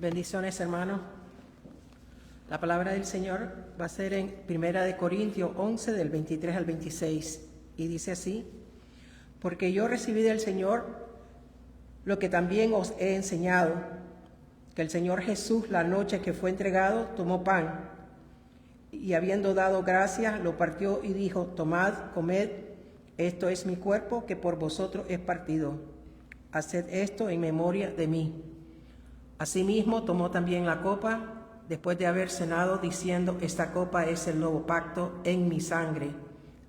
Bendiciones, hermanos. La palabra del Señor va a ser en 1 Corintios 11, del 23 al 26, y dice así: porque yo recibí del Señor lo que también os he enseñado, que el Señor Jesús, la noche que fue entregado, tomó pan, y habiendo dado gracias, lo partió y dijo: tomad, comed, esto es mi cuerpo que por vosotros es partido. Haced esto en memoria de mí. Asimismo, tomó también la copa, después de haber cenado, diciendo: esta copa es el nuevo pacto en mi sangre.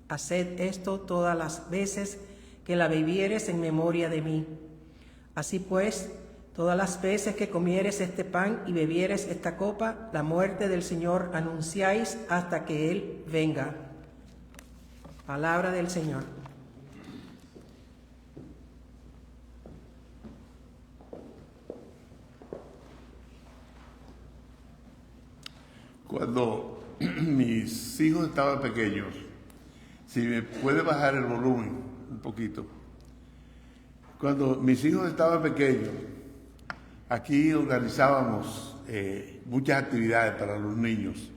Haced esto todas las veces que la bebieres en memoria de mí. Así pues, todas las veces que comieres este pan y bebieres esta copa, la muerte del Señor anunciáis hasta que Él venga. Palabra del Señor. Cuando mis hijos estaban pequeños, si me puede bajar el volumen un poquito. Cuando mis hijos estaban pequeños, aquí organizábamos muchas actividades para los niños.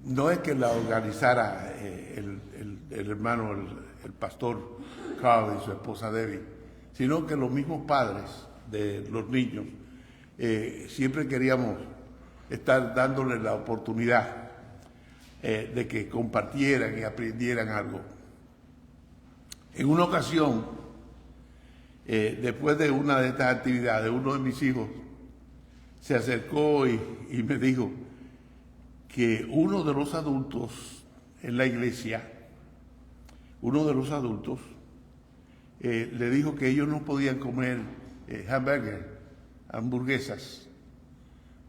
No es que la organizara el hermano, el pastor Carl y su esposa Debbie, sino que los mismos padres de los niños siempre queríamos estar dándoles la oportunidad de que compartieran y aprendieran algo. En una ocasión, después de una de estas actividades, uno de mis hijos se acercó y me dijo que uno de los adultos en la iglesia, le dijo que ellos no podían comer hamburguesas,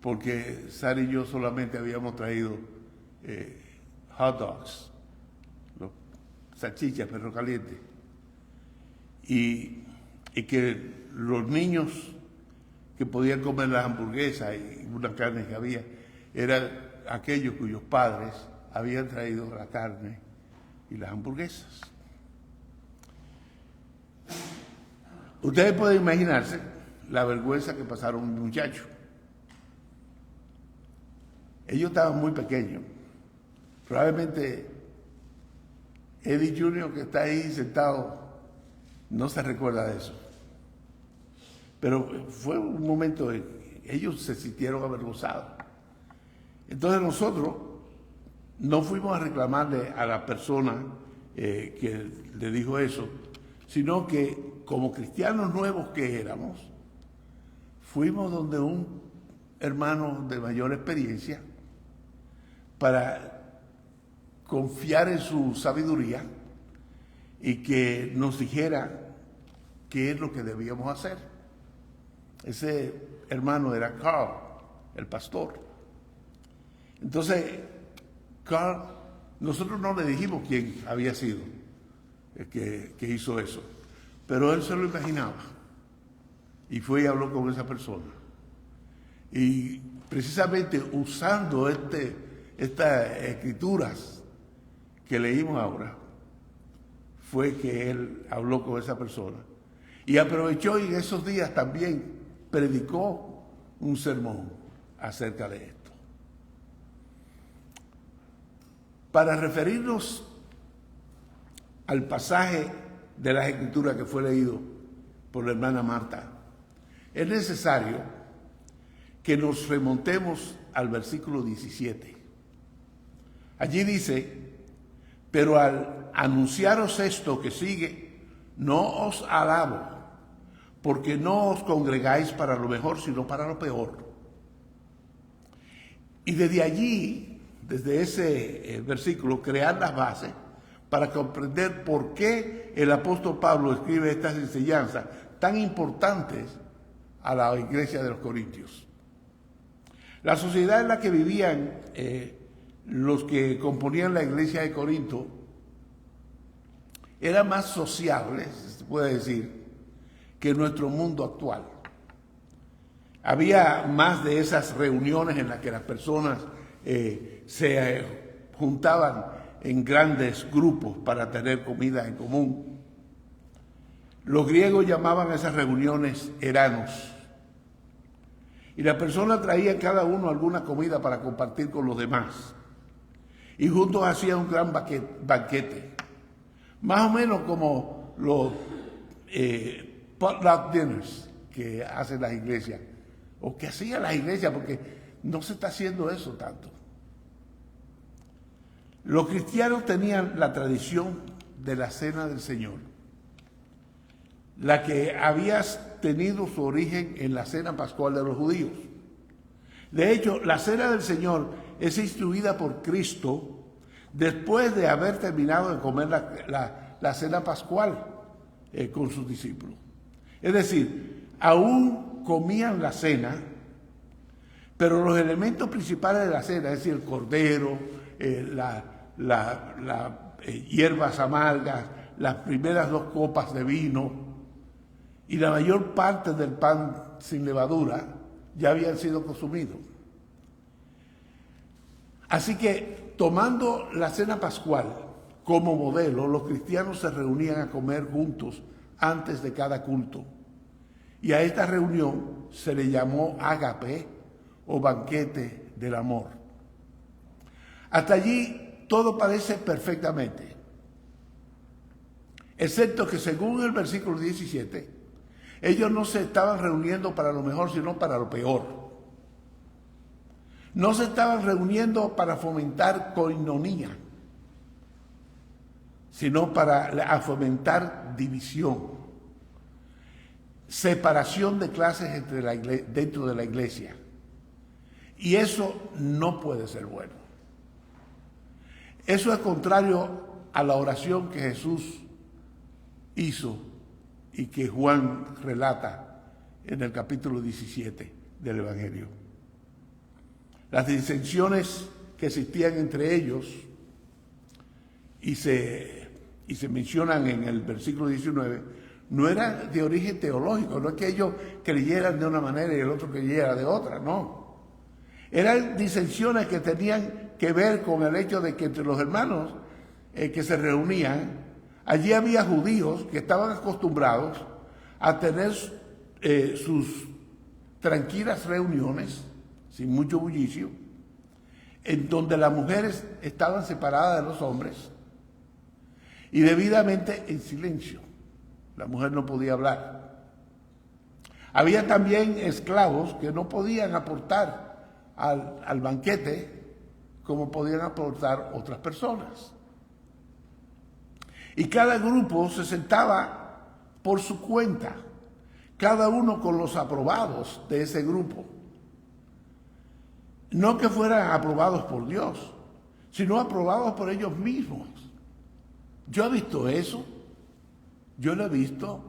porque Sara y yo solamente habíamos traído hot dogs, salchichas, perro caliente, y que los niños que podían comer las hamburguesas y una carne que había, eran aquellos cuyos padres habían traído la carne y las hamburguesas. Ustedes pueden imaginarse la vergüenza que pasaron mis muchachos. Ellos estaban muy pequeños. Probablemente Eddie Jr., que está ahí sentado, no se recuerda de eso. Pero fue un momento en que ellos se sintieron avergonzados. Entonces nosotros no fuimos a reclamarle a la persona que le dijo eso, sino que como cristianos nuevos que éramos, fuimos donde un hermano de mayor experiencia para confiar en su sabiduría y que nos dijera qué es lo que debíamos hacer. Ese hermano era Carl, el pastor. Entonces, Carl, nosotros no le dijimos quién había sido el que hizo eso, pero él se lo imaginaba y fue y habló con esa persona. Y precisamente usando estas escrituras que leímos ahora, fue que él habló con esa persona. Y aprovechó y en esos días también predicó un sermón acerca de esto. Para referirnos al pasaje de las escrituras que fue leído por la hermana Marta, es necesario que nos remontemos al versículo 17. Allí dice: pero al anunciaros esto que sigue, no os alabo, porque no os congregáis para lo mejor, sino para lo peor. Y desde allí, desde ese versículo, crear las bases para comprender por qué el apóstol Pablo escribe estas enseñanzas tan importantes a la iglesia de los Corintios. La sociedad en la que vivían los que componían la iglesia de Corinto era más sociable, se puede decir, que nuestro mundo actual. Había más de esas reuniones en las que las personas se juntaban en grandes grupos para tener comida en común. Los griegos llamaban a esas reuniones eranos. Y la persona traía cada uno alguna comida para compartir con los demás. Y juntos hacían un gran banquete. Más o menos como los potluck dinners que hacen las iglesias. O que hacían las iglesias, porque no se está haciendo eso tanto. Los cristianos tenían la tradición de la cena del Señor, la que había tenido su origen en la cena pascual de los judíos. De hecho, la cena del Señor es instituida por Cristo después de haber terminado de comer la cena pascual con sus discípulos. Es decir, aún comían la cena, pero los elementos principales de la cena, es decir, el cordero, hierbas amargas, las primeras 2 copas de vino y la mayor parte del pan sin levadura ya habían sido consumidos. Así que, tomando la cena pascual como modelo, los cristianos se reunían a comer juntos antes de cada culto. Y a esta reunión se le llamó ágape o banquete del amor. Hasta allí todo parece perfectamente, excepto que según el versículo 17, ellos no se estaban reuniendo para lo mejor, sino para lo peor. No se estaban reuniendo para fomentar koinonía, sino para fomentar división, separación de clases dentro de la iglesia. Y eso no puede ser bueno. Eso es contrario a la oración que Jesús hizo y que Juan relata en el capítulo 17 del Evangelio. Las disensiones que existían entre ellos y se mencionan en el versículo 19, no eran de origen teológico, no es que ellos creyeran de una manera y el otro creyera de otra, no. Eran disensiones que tenían que ver con el hecho de que entre los hermanos que se reunían, allí había judíos que estaban acostumbrados a tener sus tranquilas reuniones, sin mucho bullicio, en donde las mujeres estaban separadas de los hombres y debidamente en silencio. La mujer no podía hablar. Había también esclavos que no podían aportar al banquete como podían aportar otras personas. Y cada grupo se sentaba por su cuenta, cada uno con los aprobados de ese grupo. No que fueran aprobados por Dios, sino aprobados por ellos mismos. Yo he visto eso, yo lo he visto,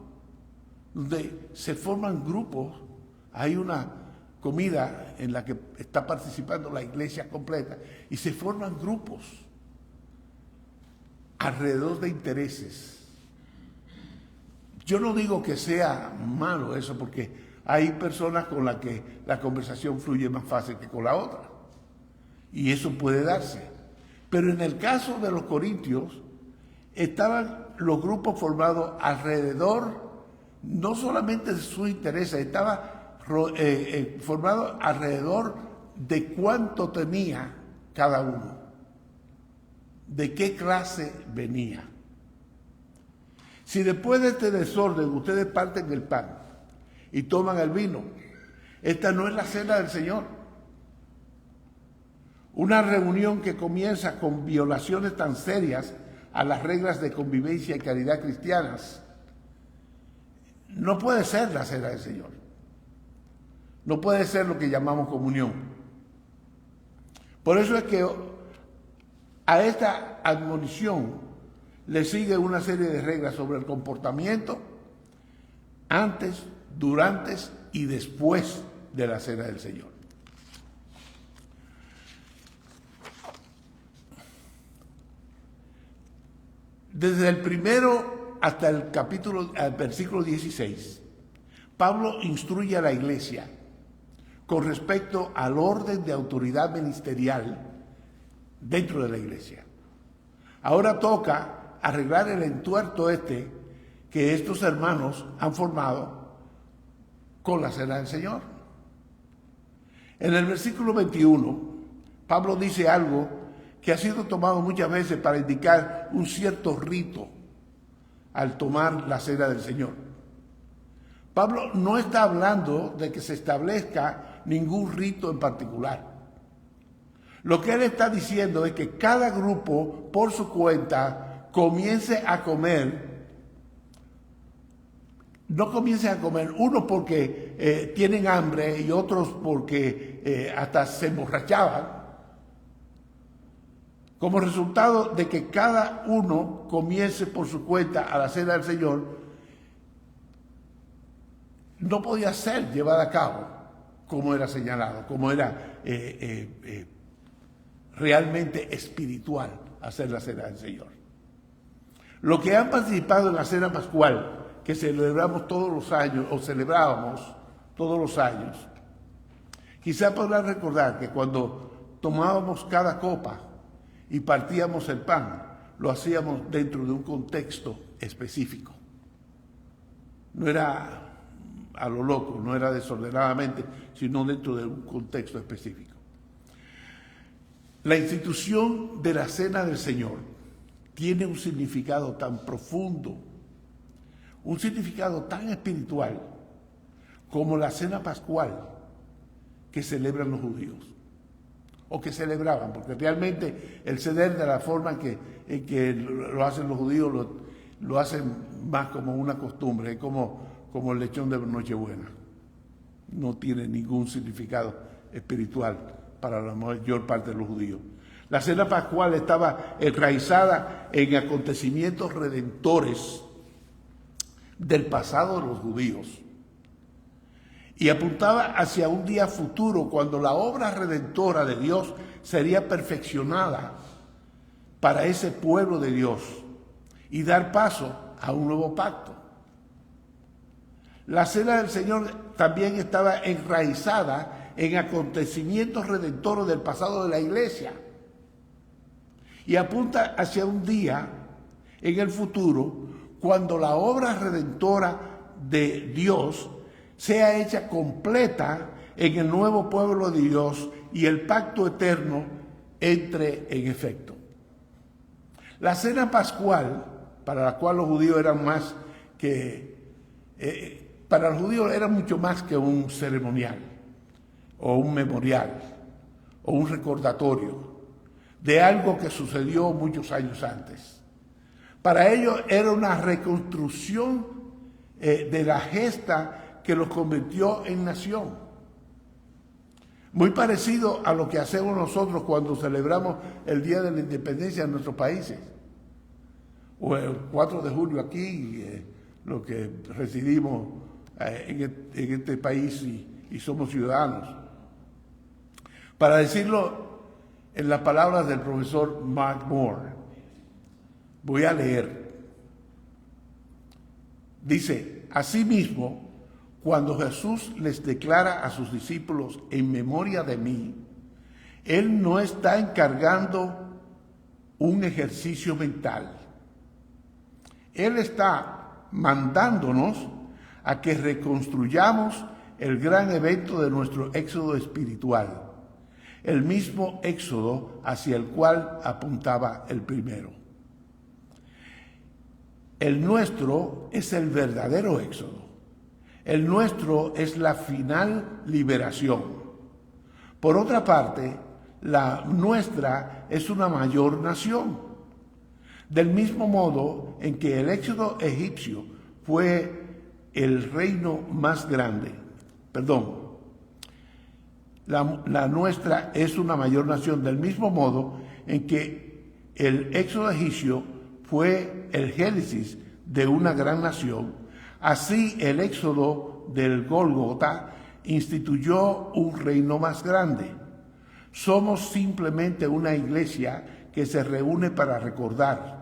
donde se forman grupos, hay una comida en la que está participando la iglesia completa y se forman grupos alrededor de intereses. Yo no digo que sea malo eso, porque hay personas con las que la conversación fluye más fácil que con la otra. Y eso puede darse. Pero en el caso de los corintios, estaban los grupos formados alrededor, no solamente de sus intereses, estaba formado alrededor de cuánto tenía cada uno, de qué clase venía. Si después de este desorden ustedes parten el pan y toman el vino, esta no es la cena del Señor. Una reunión que comienza con violaciones tan serias a las reglas de convivencia y caridad cristianas no puede ser la cena del Señor. No puede ser lo que llamamos comunión. Por eso es que a esta admonición le sigue una serie de reglas sobre el comportamiento antes, durante y después de la cena del Señor. Desde el primero hasta el versículo 16, Pablo instruye a la iglesia con respecto al orden de autoridad ministerial dentro de la iglesia. Ahora toca arreglar el entuerto que estos hermanos han formado con la cena del Señor. En el versículo 21, Pablo dice algo que ha sido tomado muchas veces para indicar un cierto rito al tomar la cena del Señor. Pablo no está hablando de que se establezca ningún rito en particular. Lo que él está diciendo es que cada grupo, por su cuenta, comience a comer. No comiencen a comer, unos porque tienen hambre y otros porque hasta se emborrachaban, como resultado de que cada uno comience por su cuenta a la cena del Señor. No podía ser llevada a cabo como era señalado, como era realmente espiritual hacer la cena del Señor. Los que han participado en la cena pascual, que celebramos todos los años, o celebrábamos todos los años, quizá podrán recordar que cuando tomábamos cada copa y partíamos el pan, lo hacíamos dentro de un contexto específico. No era a lo loco, no era desordenadamente, sino dentro de un contexto específico. La institución de la cena del Señor tiene un significado tan profundo, un significado tan espiritual como la cena pascual que celebran los judíos, o que celebraban, porque realmente el ceder de la forma en que lo hacen los judíos lo hacen más como una costumbre, es como el lechón de Nochebuena. No tiene ningún significado espiritual para la mayor parte de los judíos. La cena pascual estaba enraizada en acontecimientos redentores del pasado de los judíos y apuntaba hacia un día futuro cuando la obra redentora de Dios sería perfeccionada para ese pueblo de Dios y dar paso a un nuevo pacto. La cena del Señor también estaba enraizada en acontecimientos redentores del pasado de la iglesia y apunta hacia un día en el futuro cuando la obra redentora de Dios sea hecha completa en el nuevo pueblo de Dios y el pacto eterno entre en efecto. La cena pascual, para la cual los judíos eran más que... para los judíos era mucho más que un ceremonial, o un memorial, o un recordatorio de algo que sucedió muchos años antes. Para ellos era una reconstrucción de la gesta que los convirtió en nación. Muy parecido a lo que hacemos nosotros cuando celebramos el Día de la Independencia de nuestros países. O el 4 de julio aquí, lo que residimos en este país y somos ciudadanos. Para decirlo en las palabras del profesor Mark Moore, voy a leer. Dice, asimismo, cuando Jesús les declara a sus discípulos en memoria de mí, Él no está encargando un ejercicio mental. Él está mandándonos a que reconstruyamos el gran evento de nuestro éxodo espiritual, el mismo éxodo hacia el cual apuntaba el primero. El nuestro es el verdadero éxodo. El nuestro es la final liberación. Por otra parte, la nuestra es una mayor nación. Del mismo modo en que el éxodo egipcio fue el reino más grande, la nuestra es una mayor nación, del mismo modo en que el éxodo egipcio fue el génesis de una gran nación, así el éxodo del Gólgota instituyó un reino más grande. Somos simplemente una iglesia que se reúne para recordar.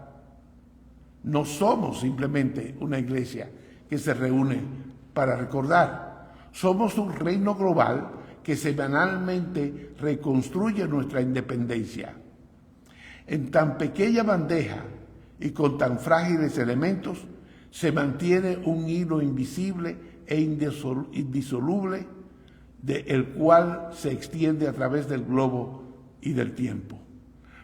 No somos simplemente una iglesia que se reúne para recordar. Somos un reino global que semanalmente reconstruye nuestra independencia. En tan pequeña bandeja y con tan frágiles elementos se mantiene un hilo invisible e indisoluble el cual se extiende a través del globo y del tiempo.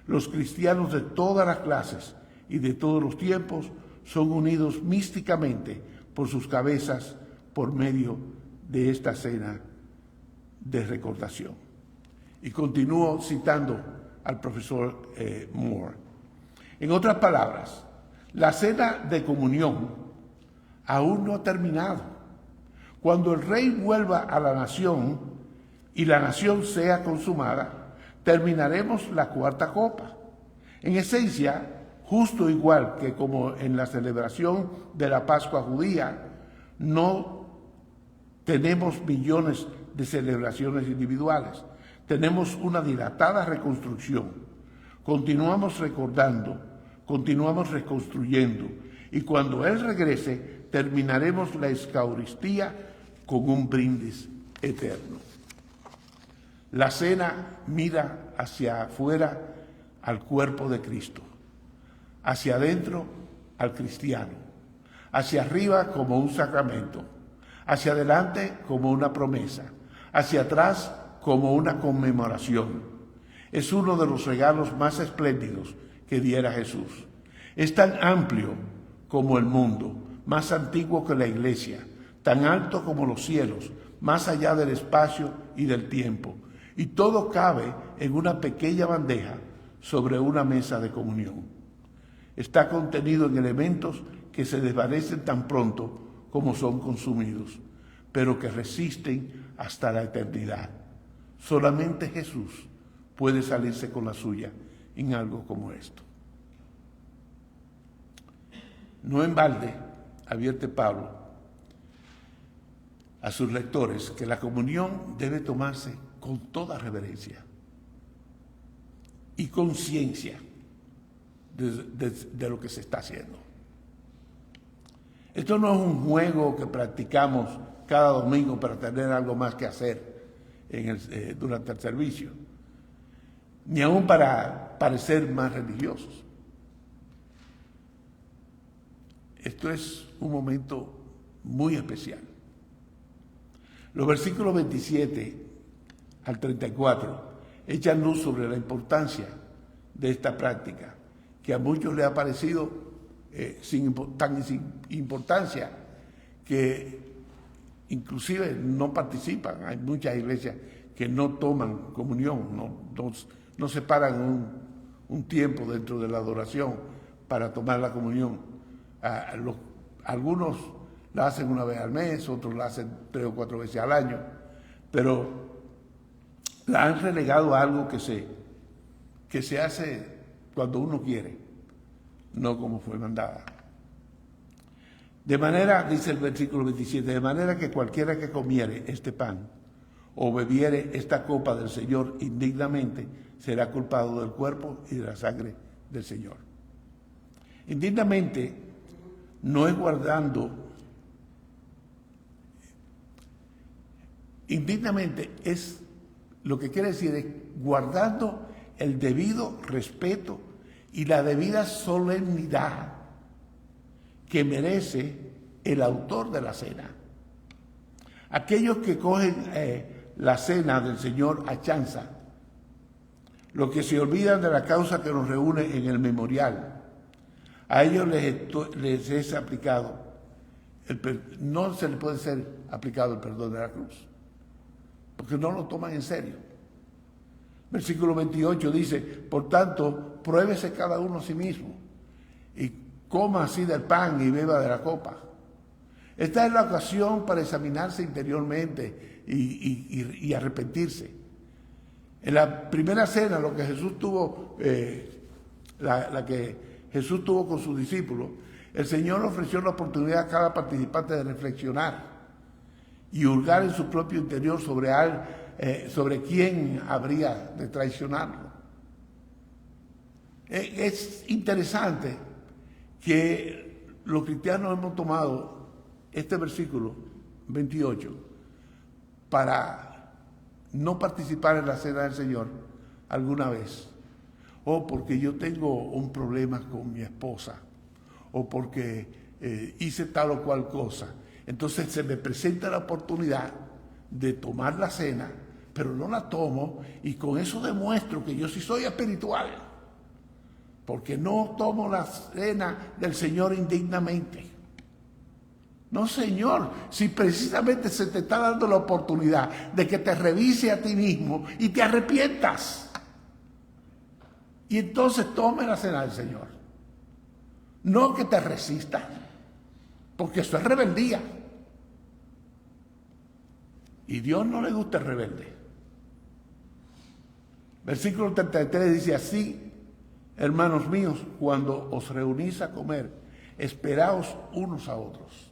Los cristianos de todas las clases y de todos los tiempos son unidos místicamente por sus cabezas por medio de esta cena de recordación. Y continúo citando al profesor Moore. En otras palabras, la cena de comunión aún no ha terminado. Cuando el rey vuelva a la nación y la nación sea consumada, terminaremos la cuarta copa. En esencia, justo igual que como en la celebración de la Pascua judía, no tenemos millones de celebraciones individuales. Tenemos una dilatada reconstrucción. Continuamos recordando, continuamos reconstruyendo, y cuando Él regrese, terminaremos la Eucaristía con un brindis eterno. La cena mira hacia afuera al cuerpo de Cristo, hacia adentro al cristiano, hacia arriba como un sacramento, hacia adelante como una promesa, hacia atrás como una conmemoración. Es uno de los regalos más espléndidos que diera Jesús. Es tan amplio como el mundo, más antiguo que la iglesia, tan alto como los cielos, más allá del espacio y del tiempo. Y todo cabe en una pequeña bandeja sobre una mesa de comunión. Está contenido en elementos que se desvanecen tan pronto como son consumidos, pero que resisten hasta la eternidad. Solamente Jesús puede salirse con la suya en algo como esto. No en balde advierte Pablo a sus lectores que la comunión debe tomarse con toda reverencia y conciencia de lo que se está haciendo. Esto no es un juego que practicamos cada domingo para tener algo más que hacer durante el servicio, ni aún para parecer más religiosos. Esto es un momento muy especial. Los versículos 27 al 34 echan luz sobre la importancia de esta práctica, que a muchos les ha parecido tan sin importancia que inclusive no participan. Hay muchas iglesias que no toman comunión, no separan un tiempo dentro de la adoración para tomar la comunión. Algunos la hacen una vez al mes, otros la hacen 3 o 4 veces al año, pero la han relegado a algo que se hace cuando uno quiere, no como fue mandada. De manera, dice el versículo 27, de manera que cualquiera que comiere este pan o bebiere esta copa del Señor indignamente, será culpado del cuerpo y de la sangre del Señor. Indignamente no es guardando, indignamente es, lo que quiere decir es guardando el debido respeto y la debida solemnidad que merece el autor de la cena. Aquellos que cogen la cena del Señor a chanza, los que se olvidan de la causa que nos reúne en el memorial, a ellos les es aplicado, no se les puede ser aplicado el perdón de la cruz, porque no lo toman en serio. Versículo 28 dice, por tanto, pruébese cada uno a sí mismo y coma así del pan y beba de la copa. Esta es la ocasión para examinarse interiormente y arrepentirse. En la primera cena, lo que Jesús tuvo, la que Jesús tuvo con sus discípulos, el Señor ofreció la oportunidad a cada participante de reflexionar y hurgar en su propio interior sobre quién habría de traicionarlo. Es interesante que los cristianos hemos tomado este versículo 28 para no participar en la cena del Señor alguna vez, o porque yo tengo un problema con mi esposa, o porque hice tal o cual cosa. Entonces se me presenta la oportunidad de tomar la cena, pero no la tomo y con eso demuestro que yo sí soy espiritual, porque no tomo la cena del Señor indignamente. No, Señor, si precisamente se te está dando la oportunidad de que te revise a ti mismo y te arrepientas. Y entonces tome la cena del Señor. No que te resista, porque eso es rebeldía. Y Dios no le gusta el rebelde. Versículo 33 dice así: hermanos míos, cuando os reunís a comer, esperaos unos a otros.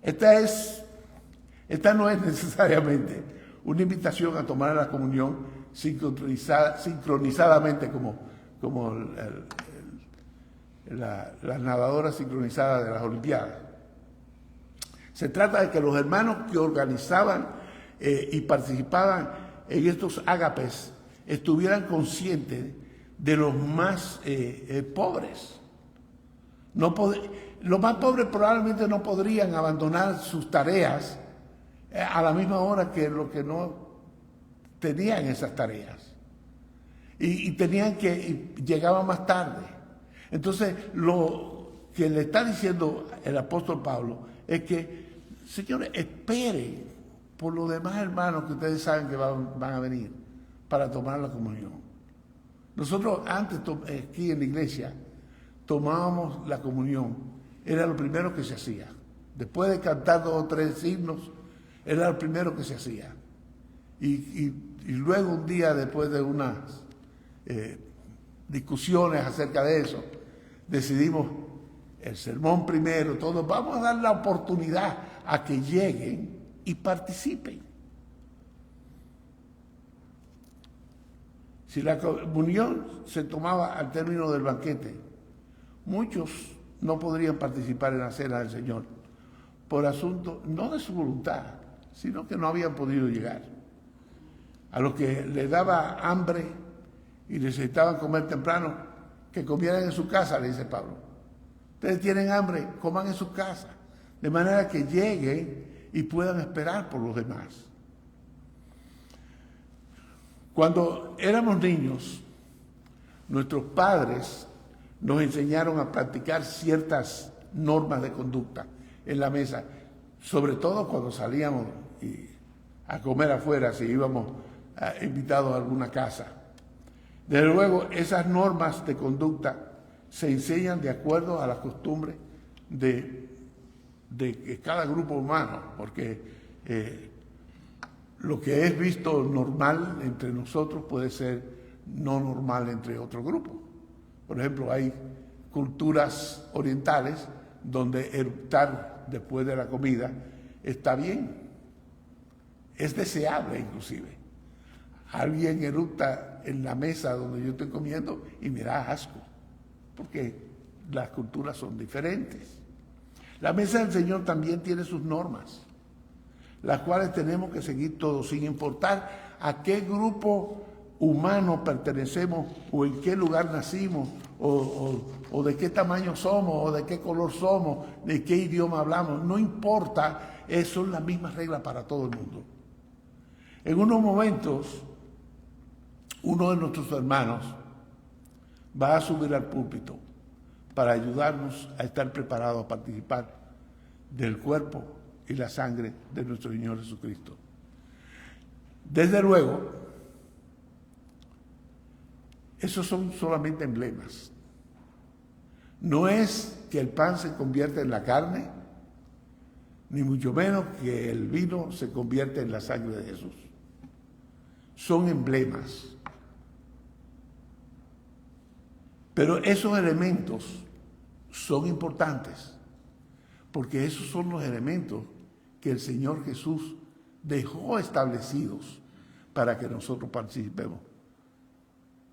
Esta no es necesariamente una invitación a tomar la comunión sincronizadamente como las nadadoras sincronizadas de las Olimpiadas. Se trata de que los hermanos que organizaban y participaban en estos ágapes estuvieran conscientes de los más pobres. Los más pobres probablemente no podrían abandonar sus tareas a la misma hora que los que no tenían esas tareas. Y tenían que, llegaban más tarde. Entonces, lo que le está diciendo el apóstol Pablo es que, señores, esperen por los demás hermanos que ustedes saben que van a venir para tomar la comunión. Nosotros antes, aquí en la iglesia, tomábamos la comunión. Era lo primero que se hacía. Después de cantar 2 o 3 himnos, era lo primero que se hacía. Y luego un día, después de unas discusiones acerca de eso, decidimos el sermón primero, todos vamos a dar la oportunidad a que lleguen y participen. Si la comunión se tomaba al término del banquete, muchos no podrían participar en la cena del Señor por asunto no de su voluntad, sino que no habían podido llegar. A los que les daba hambre y necesitaban comer temprano, que comieran en su casa, le dice Pablo. Ustedes tienen hambre, coman en su casa, de manera que lleguen y puedan esperar por los demás. Cuando éramos niños, nuestros padres nos enseñaron a practicar ciertas normas de conducta en la mesa, sobre todo cuando salíamos a comer afuera, si íbamos invitados a alguna casa. Desde luego, esas normas de conducta se enseñan de acuerdo a las costumbres de cada grupo humano, porque lo que es visto normal entre nosotros puede ser no normal entre otro grupo. Por ejemplo, hay culturas orientales donde eructar después de la comida está bien, es deseable inclusive. Alguien eructa en la mesa donde yo estoy comiendo y me da asco, porque las culturas son diferentes. La mesa del Señor también tiene sus normas, las cuales tenemos que seguir todos, sin importar a qué grupo humano pertenecemos o en qué lugar nacimos o de qué tamaño somos o de qué color somos, de qué idioma hablamos, no importa, son las mismas reglas para todo el mundo. En unos momentos, uno de nuestros hermanos va a subir al púlpito para ayudarnos a estar preparados a participar del cuerpo y la sangre de nuestro Señor Jesucristo. Desde luego, esos son solamente emblemas. No es que el pan se convierta en la carne, ni mucho menos que el vino se convierta en la sangre de Jesús. Son emblemas. Pero esos elementos son importantes, porque esos son los elementos que el Señor Jesús dejó establecidos para que nosotros participemos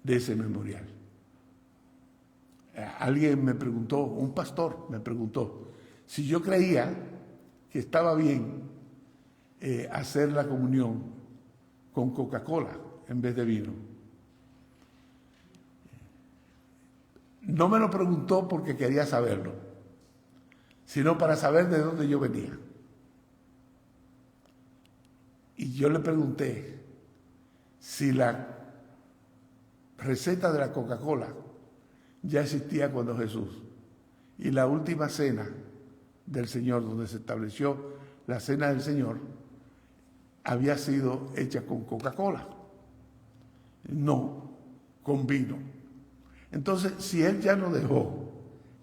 de ese memorial. Alguien me preguntó, un pastor me preguntó, si yo creía que estaba bien hacer la comunión con Coca-Cola en vez de vino. No me lo preguntó porque quería saberlo, sino para saber de dónde yo venía. Y yo le pregunté si la receta de la Coca-Cola ya existía cuando Jesús. Y la última cena del Señor, donde se estableció la cena del Señor, había sido hecha con Coca-Cola, no con vino. Entonces, si Él ya nos dejó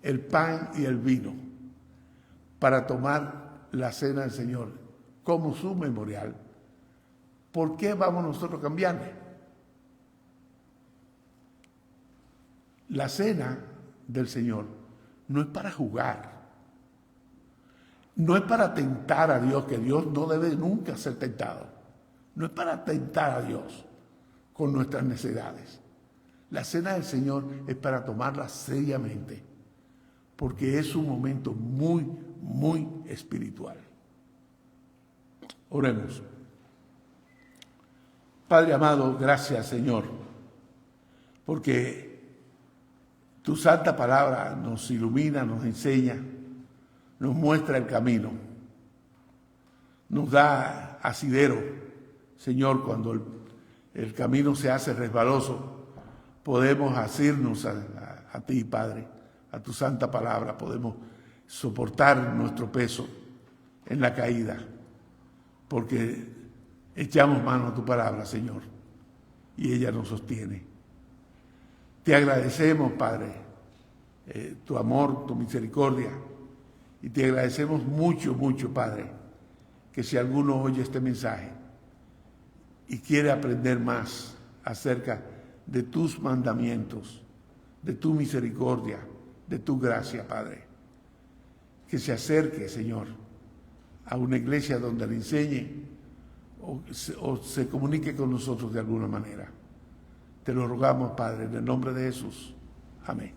el pan y el vino para tomar la cena del Señor como su memorial, ¿por qué vamos nosotros a cambiarle? La cena del Señor no es para jugar, no es para tentar a Dios, que Dios no debe nunca ser tentado. No es para tentar a Dios con nuestras necesidades. La cena del Señor es para tomarla seriamente, porque es un momento muy, muy espiritual. Oremos. Padre amado, gracias, Señor, porque tu santa palabra nos ilumina, nos enseña, nos muestra el camino, nos da asidero, Señor, cuando el camino se hace resbaloso, podemos asirnos a ti, Padre, a tu santa palabra, podemos soportar nuestro peso en la caída, porque echamos mano a tu palabra, Señor, y ella nos sostiene. Te agradecemos, Padre, tu amor, tu misericordia, y te agradecemos mucho, mucho, Padre, que si alguno oye este mensaje y quiere aprender más acerca de tus mandamientos, de tu misericordia, de tu gracia, Padre, que se acerque, Señor, a una iglesia donde le enseñe o se comunique con nosotros de alguna manera. Te lo rogamos, Padre, en el nombre de Jesús. Amén.